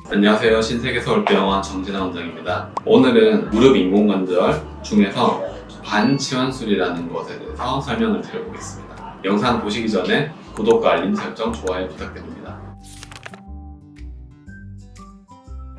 안녕하세요. 신세계서울병원 정진아 원장입니다. 오늘은 무릎 인공관절 중에서 반치환술이라는 것에 대해서 설명을 드려보겠습니다. 영상 보시기 전에 구독과 알림 설정, 좋아요 부탁드립니다.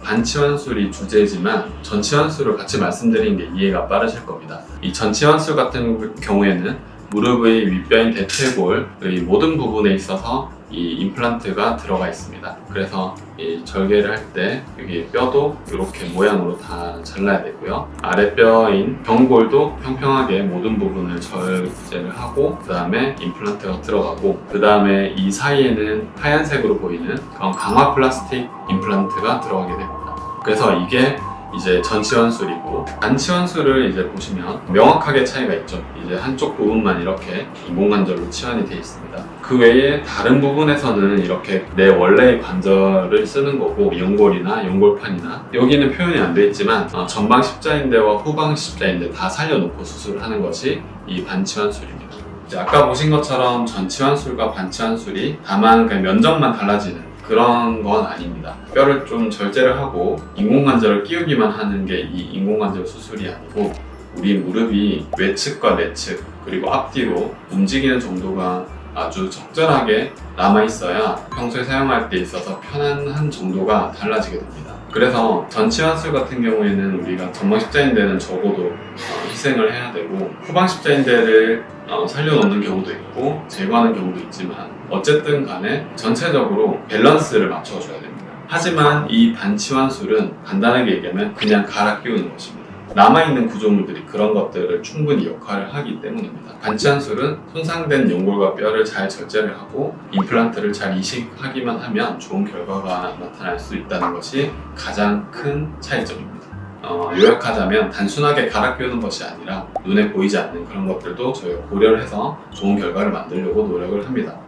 반치환술이 주제지만 전치환술을 같이 말씀드리는 게 이해가 빠르실 겁니다. 이 전치환술 같은 경우에는 무릎의 윗뼈인 대퇴골의 모든 부분에 있어서 이 임플란트가 들어가 있습니다. 그래서 이 절개를 할 때 여기 뼈도 이렇게 모양으로 다 잘라야 되고요. 아랫뼈인 경골도 평평하게 모든 부분을 절제를 하고 그 다음에 임플란트가 들어가고 그 다음에 이 사이에는 하얀색으로 보이는 강화 플라스틱 임플란트가 들어가게 됩니다. 그래서 이게 이제 전치환술이고, 반치환술을 이제 보시면 명확하게 차이가 있죠. 이제 한쪽 부분만 이렇게 인공관절로 치환이 되어 있습니다. 그 외에 다른 부분에서는 이렇게 내 원래의 관절을 쓰는 거고, 연골이나 연골판이나 여기는 표현이 안 되어 있지만 전방 십자인대와 후방 십자인대 다 살려놓고 수술을 하는 것이 이 반치환술입니다. 이제 아까 보신 것처럼 전치환술과 반치환술이 다만 그냥 면적만 달라지는 그런 건 아닙니다. 뼈를 좀 절제를 하고 인공관절을 끼우기만 하는 게 이 인공관절 수술이 아니고, 우리 무릎이 외측과 내측 그리고 앞뒤로 움직이는 정도가 아주 적절하게 남아있어야 평소에 사용할 때 있어서 편안한 정도가 달라지게 됩니다. 그래서 전치환술 같은 경우에는 우리가 전방 십자인대는 적어도 희생을 해야 되고, 후방 십자인대를 살려놓는 경우도 있고 제거하는 경우도 있지만, 어쨌든 간에 전체적으로 밸런스를 맞춰줘야 됩니다. 하지만 이 반치환술은 간단하게 얘기하면 그냥 갈아 끼우는 것입니다. 남아있는 구조물들이 그런 것들을 충분히 역할을 하기 때문입니다. 반치환술은 손상된 연골과 뼈를 잘 절제를 하고 임플란트를 잘 이식하기만 하면 좋은 결과가 나타날 수 있다는 것이 가장 큰 차이점입니다. 요약하자면 단순하게 갈아 끼우는 것이 아니라 눈에 보이지 않는 그런 것들도 저희가 고려를 해서 좋은 결과를 만들려고 노력을 합니다.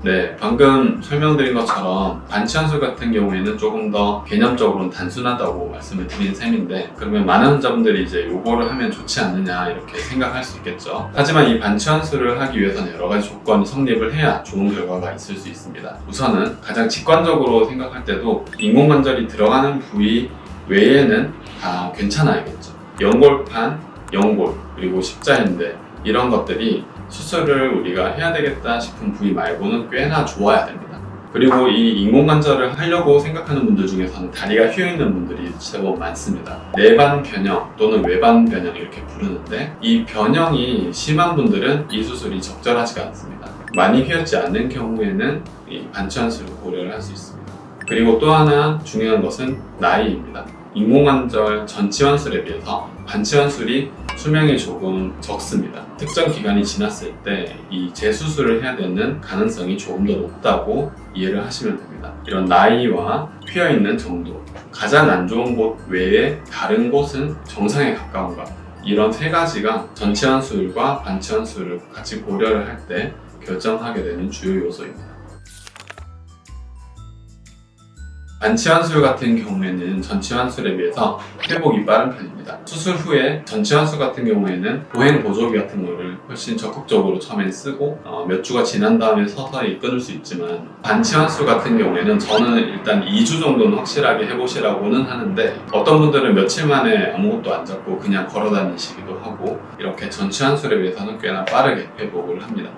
네, 방금 설명드린 것처럼 반치환술 같은 경우에는 조금 더 개념적으로는 단순하다고 말씀을 드린 셈인데, 그러면 많은 환자분들이 이제 요거를 하면 좋지 않느냐 이렇게 생각할 수 있겠죠. 하지만 이 반치환술을 하기 위해서는 여러 가지 조건이 성립을 해야 좋은 결과가 있을 수 있습니다. 우선은 가장 직관적으로 생각할 때도 인공관절이 들어가는 부위 외에는 다 괜찮아야겠죠. 연골판, 연골, 그리고 십자인대 이런 것들이 수술을 우리가 해야 되겠다 싶은 부위 말고는 꽤나 좋아야 됩니다. 그리고 이 인공관절을 하려고 생각하는 분들 중에서는 다리가 휘어있는 분들이 제법 많습니다. 내반 변형 또는 외반 변형 이렇게 부르는데, 이 변형이 심한 분들은 이 수술이 적절하지가 않습니다. 많이 휘었지 않는 경우에는 이 반치환술을 고려를 할 수 있습니다. 그리고 또 하나 중요한 것은 나이입니다. 인공관절 전치환술에 비해서 반치환술이 수명이 조금 적습니다. 특정 기간이 지났을 때 이 재수술을 해야 되는 가능성이 조금 더 높다고 이해를 하시면 됩니다. 이런 나이와 휘어있는 정도, 가장 안 좋은 곳 외에 다른 곳은 정상에 가까운가, 이런 세 가지가 전치환술과 반치환술을 같이 고려를 할 때 결정하게 되는 주요 요소입니다. 반치환술 같은 경우에는 전치환술에 비해서 회복이 빠른 편입니다. 수술 후에 전치환술 같은 경우에는 보행 보조기 같은 거를 훨씬 적극적으로 처음엔 쓰고 몇 주가 지난 다음에 서서히 끊을 수 있지만, 반치환술 같은 경우에는 저는 일단 2주 정도는 확실하게 해보시라고는 하는데, 어떤 분들은 며칠 만에 아무것도 안 잡고 그냥 걸어 다니시기도 하고, 이렇게 전치환술에 비해서는 꽤나 빠르게 회복을 합니다.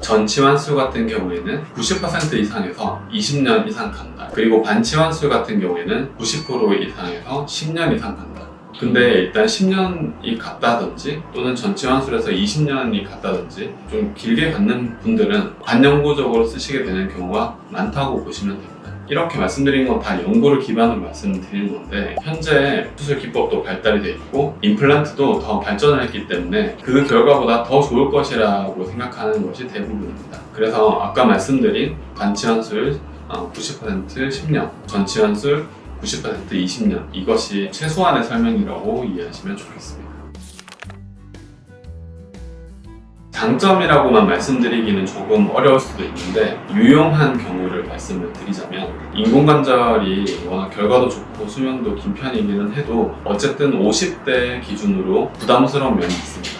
전치환술 같은 경우에는 90% 이상에서 20년 이상 간다. 그리고 반치환술 같은 경우에는 90% 이상에서 10년 이상 간다. 근데 일단 10년이 갔다든지 또는 전치환술에서 20년이 갔다든지 좀 길게 갖는 분들은 반영구적으로 쓰시게 되는 경우가 많다고 보시면 됩니다. 이렇게 말씀드린 건 다 연구를 기반으로 말씀드리는 건데, 현재 수술 기법도 발달이 되어 있고 임플란트도 더 발전을 했기 때문에 그 결과보다 더 좋을 것이라고 생각하는 것이 대부분입니다. 그래서 아까 말씀드린 반치환술 90% 10년, 전치환술 90% 20년, 이것이 최소한의 설명이라고 이해하시면 좋겠습니다. 장점이라고만 말씀드리기는 조금 어려울 수도 있는데, 유용한 경우를 말씀을 드리자면, 인공관절이 워낙 결과도 좋고 수명도 긴 편이기는 해도 어쨌든 50대 기준으로 부담스러운 면이 있습니다.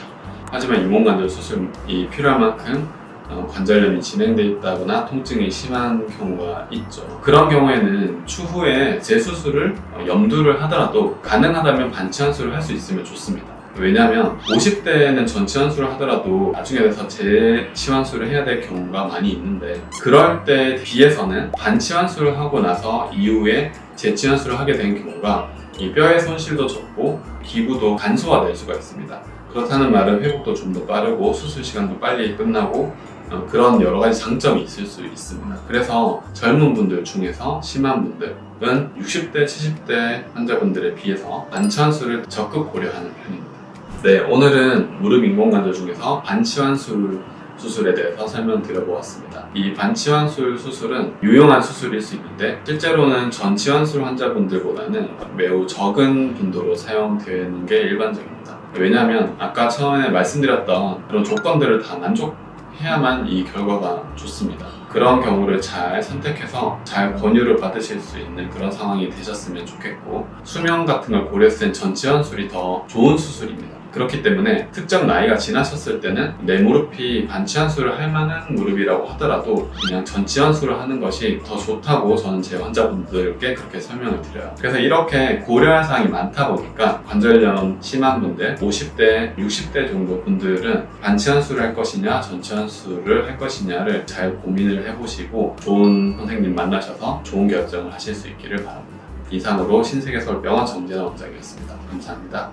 하지만 인공관절 수술이 필요한 만큼 관절염이 진행돼 있다거나 통증이 심한 경우가 있죠. 그런 경우에는 추후에 재수술을 염두를 하더라도 가능하다면 반치환수를 할 수 있으면 좋습니다. 왜냐하면 50대에는 전치환수를 하더라도 나중에 돼서 재치환수를 해야 될 경우가 많이 있는데, 그럴 때에 비해서는 반치환수를 하고 나서 이후에 재치환수를 하게 된 경우가 이 뼈의 손실도 적고 기부도 간소화될 수가 있습니다. 그렇다는 말은 회복도 좀 더 빠르고 수술 시간도 빨리 끝나고 그런 여러 가지 장점이 있을 수 있습니다. 그래서 젊은 분들 중에서 심한 분들은 60대, 70대 환자분들에 비해서 반치환수를 적극 고려하는 편입니다. 네, 오늘은 무릎 인공관절 중에서 반치환술 수술에 대해서 설명드려보았습니다. 이 반치환술 수술은 유용한 수술일 수 있는데 실제로는 전치환술 환자분들보다는 매우 적은 빈도로 사용되는 게 일반적입니다. 왜냐하면 아까 처음에 말씀드렸던 그런 조건들을 다 만족해야만 이 결과가 좋습니다. 그런 경우를 잘 선택해서 잘 권유를 받으실 수 있는 그런 상황이 되셨으면 좋겠고, 수명 같은 걸 고려했을 땐 전치환술이 더 좋은 수술입니다. 그렇기 때문에 특정 나이가 지나셨을 때는 내 무릎이 반치환수를 할 만한 무릎이라고 하더라도 그냥 전치환수를 하는 것이 더 좋다고 저는 제 환자분들께 그렇게 설명을 드려요. 그래서 이렇게 고려할 사항이 많다 보니까 관절염 심한 분들, 50대, 60대 정도 분들은 반치환수를 할 것이냐 전치환수를 할 것이냐를 잘 고민을 해보시고 좋은 선생님 만나셔서 좋은 결정을 하실 수 있기를 바랍니다. 이상으로 신세계서울병원 정진원 원장이었습니다. 감사합니다.